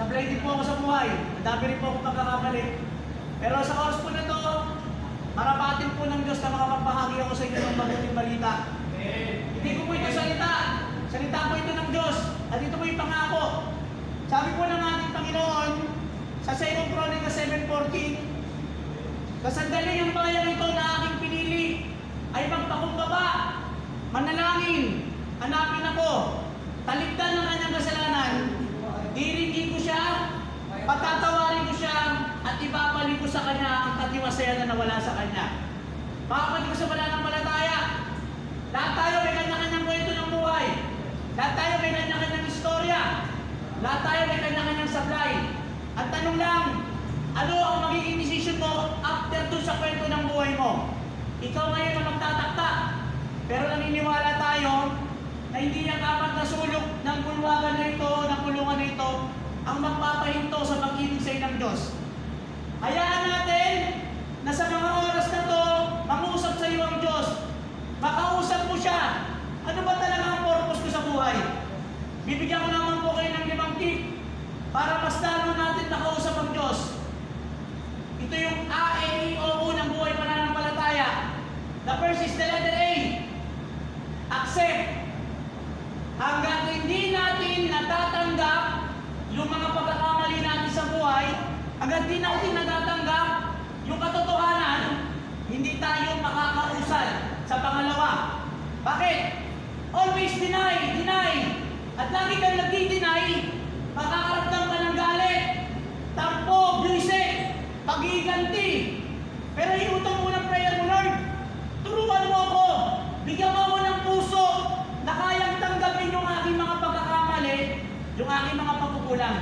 Sablay din po ako sa buhay. Ang dami rin po ako pagkakamali. Pero sa oras po na to, marapatin po ng Diyos na makapagbahagi ako sa inyo ng mabuting balita. Hindi ko po ito salita. Salita po ito ng Diyos. At ito po yung pangako. Sabi po ng ating Panginoon sa 2 Chronicles 7:14, sa sandali ang bayan ito na aking pinili ay magpakumbaba, manalangin, hanapin ako, talikdan ng kanyang kasalanan, diringgin ko siya, patatawarin ko siya, at ibabalik ko sa kanya ang katiwasayan na nawala sa kanya. Makapag ko sa pananampalataya, lahat tayo may kanya-kanyang kwento ng buhay. Lahat tayo may kanya-kanyang istorya. Lahat tayo may kanya-kanyang sablay. Ang tanong lang, ano ang magiging decision mo after dun sa kwento ng buhay mo? Ikaw ngayon ang magtatakta. Pero naniniwala tayo na hindi ang apat na sulok ng bulwagan na ito, ng kulungan na ito, ang magpapahinto sa pag-ibig sa ng Diyos. Hayaan natin na sa mga oras na to, mangusap sa iyo ang Diyos. Makausap mo siya. Ano ba talaga ang purpose ko sa buhay? Bibigyan ko naman po kayo ng 5 tip para mas lalo natin nakausap ang Diyos. Ito yung A-E-I-O-U ng buhay pananampalataya. The first is the letter A. Accept. Hanggang hindi natin natatanggap yung mga pagkakamali natin sa buhay, hanggang hindi natin natatanggap yung katotohanan, hindi tayo makakausal. Sa pangalawa, bakit? Always deny, deny. At lagi kang nagdi-deny, makakaramdam ka ng galit, tampo, buwisit, pag-iiganti. Pero iutang mo ng prayer mo, Lord, turuan mo ako, bigyan mo ako ng puso na kayang tanggapin yung aking mga pagkakamali, yung aking mga pagkukulang.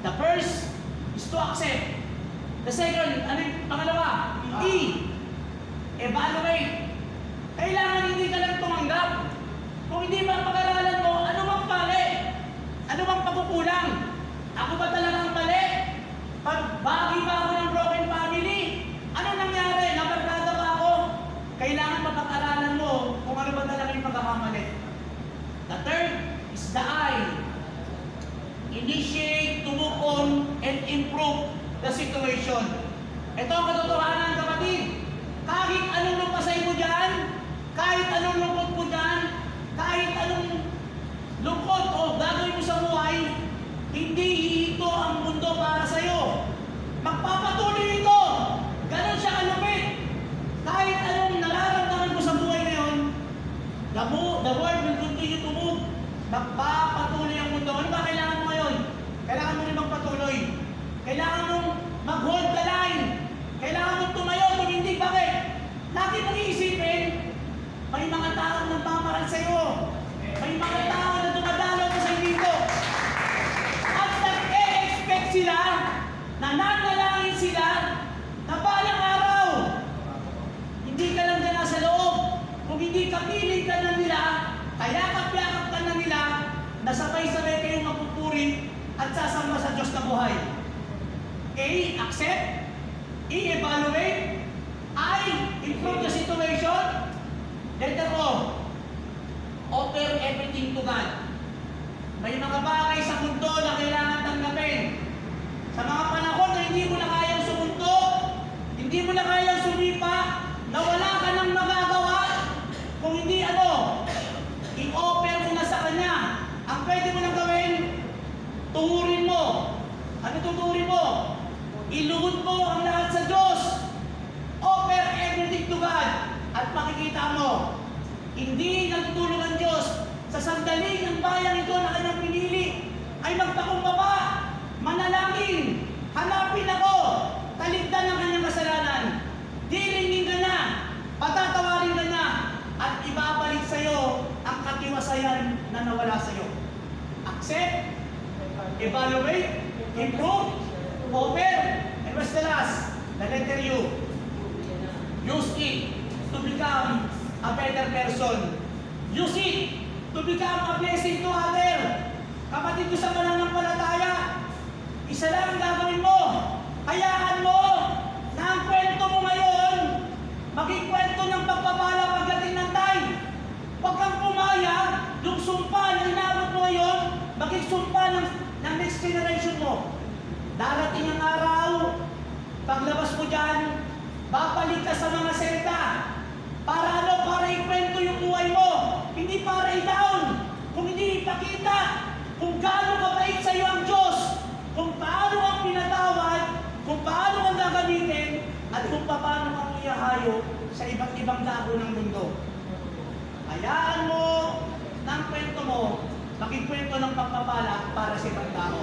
The first is to accept. The second, ano yung pangalawa? E. Evaluate. Kailangan hindi ka lang tumanggap. Kung hindi ba pag-aralan mo, ano bang mali? Ano bang pagkukulang? Ako ba talagang mali? Pagbagi ba ako ng broken family? Ano nangyari? Nabarkada ba ako? Kailangan mapag-aralan mo kung ano ba talaga yung pagkakamali. The third is the I. Initiate to move on and improve the situation. Ito ang katotohanan, kapatid. Kahit anong lupasay mo dyan, kahit anong lungkot mo dyan, kahit anong lungkot o gagawin mo sa buhay, hindi ito ang mundo para sa'yo. Magpapatuloy ito. Ganon siya kalupit. Kahit anong nararamdaman mo sa buhay ngayon, the world will continue to move. Magpapatuloy ang mundo. Ano ba kailangan mo ngayon? Kailangan mo rin magpatuloy. Kailangan mong mag-hold the line. Kailangan mong tumayo, tumindig. Bakit? Lagi mong iisipin, may mga taong nagmamaral sa iyo. May mga tao na dumadalaw sa iyo dito. At nag-e-expect sila, nananalangin sila, na balang araw, hindi ka lang dyan sa loob. Kung hindi kapiling ka na nila, kaya kapyakap ka na nila, na sabay-sabay kayong mapupuri at sasama sa Diyos na buhay. A. Accept. E. Evaluate. I. Improve the situation. Letter O. Offer everything to God. May mga bagay sa mundo na kailangan tanggapin. Sa mga panahon na hindi mo na kayang sumunto, hindi mo na kayang sumipa, na wala ka nang magagawa, kung hindi i-offer mo na sa Kanya. Ang pwede mo nang gawin, tuhurin mo. Ano tuturin mo? Iluhod mo ang lahat sa Diyos. Offer everything to God. At makikita mo, hindi nagtutulong ang Diyos sa sandaling ang bayang ito na kanyang pinili ay magpakumbaba, manalangin, hanapin ako, talikdan ng kanyang kasalanan, diringin ka na, patatawarin ka na, at ibabalik sa iyo ang katiwasayan na nawala sa iyo. Accept, evaluate, improve, offer, and what's the last? The letter U. Use it to become a better person. Use it to become a blessing to others. Kapatid ko sa pananampalataya, isa lang ang gagawin mo. Hayaan mo na ang kwento mo ngayon maging kwento ng pagpapala pagdating ng time. Huwag kang pumayag, yung sumpa na inabot mo ngayon, maging sumpa ng next generation mo. mo. Darating ang araw, paglabas mo dyan, babalik ka sa mga selda. Para ano? Para ikwento yung buhay mo. Hindi para i-down. Kung hindi ipakita kung gaano kabait sa iyo ang Diyos, kung paano ang pinatawad, kung paano ang gagamitin, at kung paano ang ihahayo sa iba't ibang dako ng mundo. Hayaan mo ng kwento mo, maging kwento ng pagpapala para sa ibang tao.